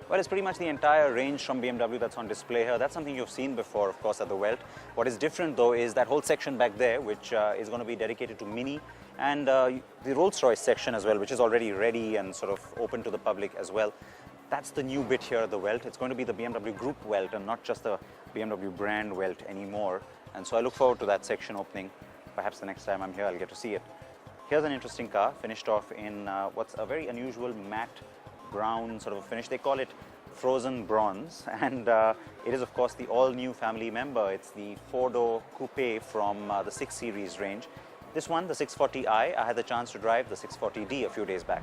Well, it's pretty much the entire range from BMW that's on display here. That's something you've seen before, of course, at the Welt. What is different, though, is that whole section back there, which is going to be dedicated to Mini, and the Rolls-Royce section as well, which is already ready and sort of open to the public as well. That's the new bit here at the Welt. It's going to be the BMW Group Welt and not just the BMW brand Welt anymore. And so I look forward to that section opening. Perhaps the next time I'm here, I'll get to see it. Here's an interesting car, finished off in what's a very unusual matte brown sort of a finish. They call it frozen bronze, and it is of course the all-new family member. It's the four-door coupe from the 6 Series range. This one, the 640i, I had the chance to drive the 640d a few days back.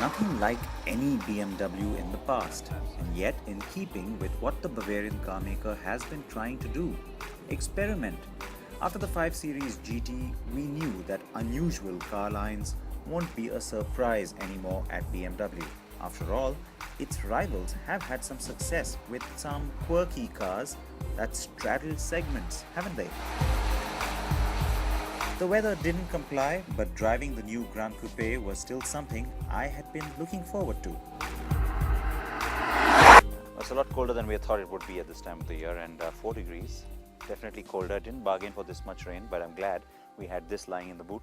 Nothing like any BMW in the past, and yet in keeping with what the Bavarian car maker has been trying to do, experiment. After the 5 Series GT, we knew that unusual car lines won't be a surprise anymore at BMW. After all, its rivals have had some success with some quirky cars that straddle segments, haven't they? The weather didn't comply, but driving the new Gran Coupé was still something I had been looking forward to. It's a lot colder than we thought it would be at this time of the year, and 4 degrees. Definitely colder. Didn't bargain for this much rain, but I'm glad we had this lying in the boot.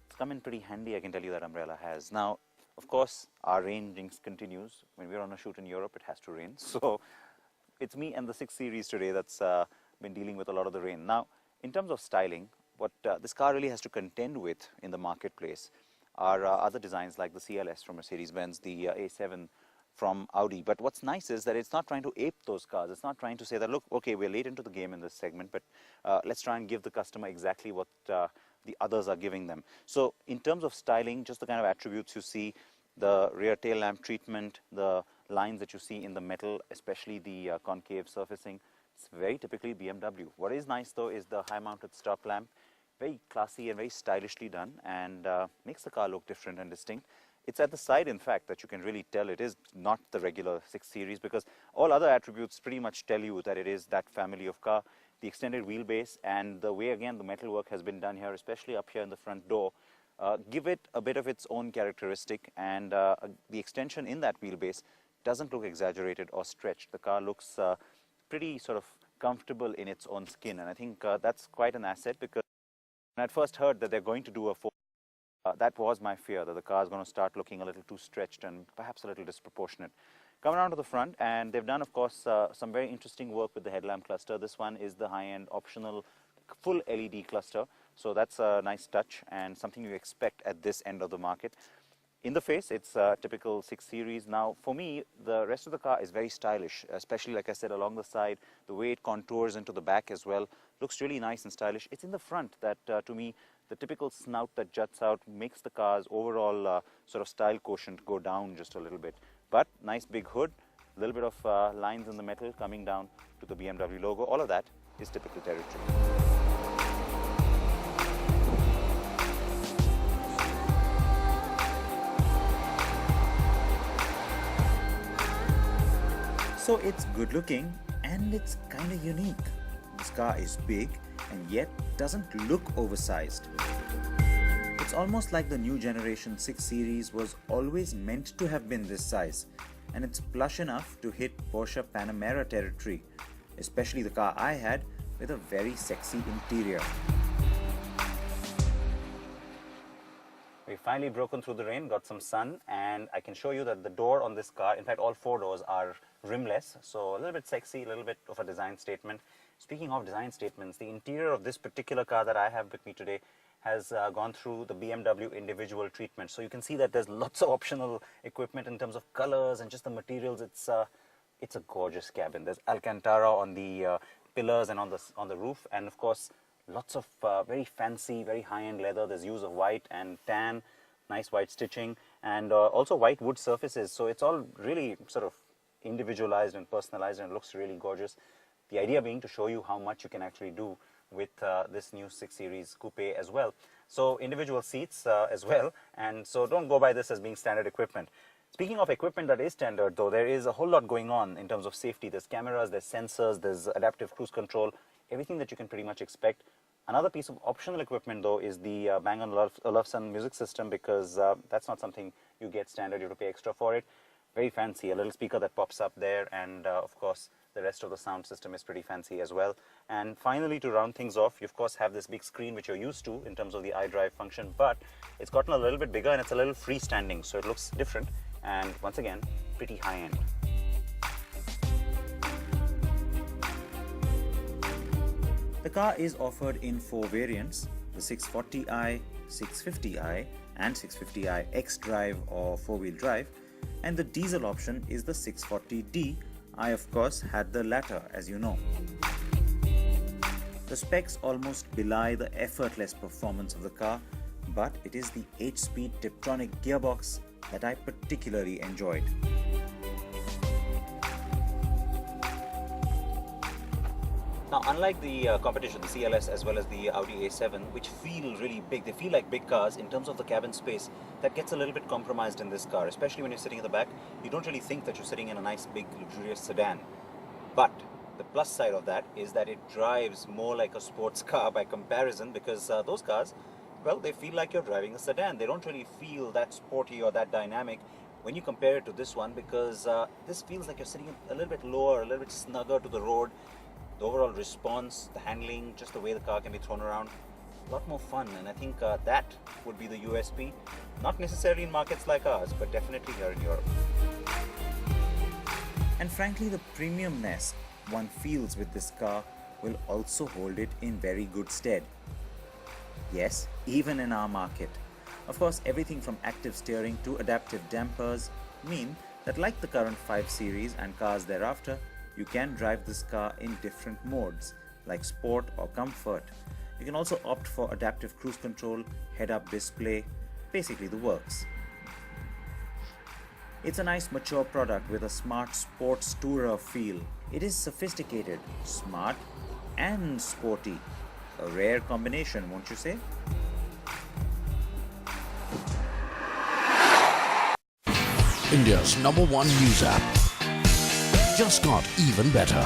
It's come in pretty handy, I can tell you, that umbrella has. Now, of course, our rain jinx continues. When we're on a shoot in Europe, it has to rain. So it's me and the 6 Series today that's been dealing with a lot of the rain. Now, in terms of styling, what this car really has to contend with in the marketplace are other designs like the CLS from Mercedes-Benz, the A7 from Audi. But what's nice is that it's not trying to ape those cars. It's not trying to say that, look, okay, we're late into the game in this segment, but let's try and give the customer exactly what the others are giving them. So in terms of styling, just the kind of attributes you see, the rear tail lamp treatment, the lines that you see in the metal, especially the concave surfacing, it's very typically BMW. What is nice though is the high mounted stop lamp, very classy and very stylishly done, and makes the car look different and distinct. It's at the side, in fact, that you can really tell it is not the regular 6 Series, because all other attributes pretty much tell you that it is that family of car. The extended wheelbase and the way, again, the metalwork has been done here, especially up here in the front door, give it a bit of its own characteristic, and the extension in that wheelbase doesn't look exaggerated or stretched. The car looks pretty sort of comfortable in its own skin, and I think that's quite an asset, because when I first heard that they're going to do a 4, that was my fear, that the car is going to start looking a little too stretched and perhaps a little disproportionate. Come around to the front, and they've done, of course, some very interesting work with the headlamp cluster. This one is the high-end optional full LED cluster, so that's a nice touch and something you expect at this end of the market. In the face, it's a typical 6 Series. Now, for me, the rest of the car is very stylish, especially, like I said, along the side. The way it contours into the back as well looks really nice and stylish. It's in the front that, to me, the typical snout that juts out makes the car's overall sort of style quotient go down just a little bit. But nice big hood, a little bit of lines in the metal coming down to the BMW logo. All of that is typical territory. So it's good looking and it's kind of unique. This car is big and yet doesn't look oversized. It's almost like the new generation 6 Series was always meant to have been this size, and it's plush enough to hit Porsche Panamera territory, especially the car I had with a very sexy interior. We've finally broken through the rain, got some sun, and I can show you that the door on this car, in fact all 4 doors are rimless, so a little bit sexy, a little bit of a design statement. Speaking of design statements, the interior of this particular car that I have with me today has gone through the BMW individual treatment. So you can see that there's lots of optional equipment in terms of colors and just the materials. It's a gorgeous cabin. There's Alcantara on the pillars and on the roof, and of course lots of very fancy, very high-end leather. There's use of white and tan, nice white stitching, and also white wood surfaces. So it's all really sort of individualized and personalized, and it looks really gorgeous. The idea being to show you how much you can actually do with this new 6 Series Coupe as well. So individual seats as well, and so don't go by this as being standard equipment. Speaking of equipment that is standard though, there is a whole lot going on in terms of safety. There's cameras, there's sensors, there's adaptive cruise control, everything that you can pretty much expect. Another piece of optional equipment though is the Bang & Olufsen music system, because that's not something you get standard, you have to pay extra for it. Very fancy, a little speaker that pops up there, and of course the rest of the sound system is pretty fancy as well. And finally, to round things off, you of course have this big screen which you're used to in terms of the iDrive function, but it's gotten a little bit bigger and it's a little freestanding, so it looks different and once again pretty high-end. The car is offered in 4 variants: the 640i, 650i and 650i X-Drive or 4-wheel drive, and the diesel option is the 640d. I of course had the latter, as you know. The specs almost belie the effortless performance of the car, but it is the 8-speed Tiptronic gearbox that I particularly enjoyed. Now, unlike the competition, the CLS as well as the Audi A7, which feel really big, they feel like big cars in terms of the cabin space, that gets a little bit compromised in this car, especially when you're sitting in the back. You don't really think that you're sitting in a nice, big, luxurious sedan. But the plus side of that is that it drives more like a sports car by comparison, because those cars, well, they feel like you're driving a sedan. They don't really feel that sporty or that dynamic when you compare it to this one, because this feels like you're sitting a little bit lower, a little bit snugger to the road. The overall response, the handling, just the way the car can be thrown around, a lot more fun, and I think that would be the USP. Not necessarily in markets like ours, but definitely here in Europe. And frankly, the premiumness one feels with this car will also hold it in very good stead. Yes, even in our market. Of course, everything from active steering to adaptive dampers mean that, like the current 5 Series and cars thereafter, you can drive this car in different modes, like sport or comfort. You can also opt for adaptive cruise control, head-up display, basically the works. It's a nice mature product with a smart sports tourer feel. It is sophisticated, smart and sporty. A rare combination, won't you say? India's #1 news app just got even better.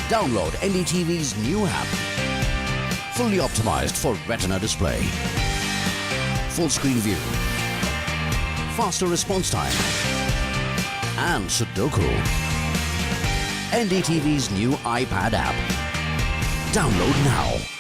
Download NDTV's new app. Fully optimized for retina display, full screen view, faster response time, and Sudoku. NDTV's new iPad app. Download now.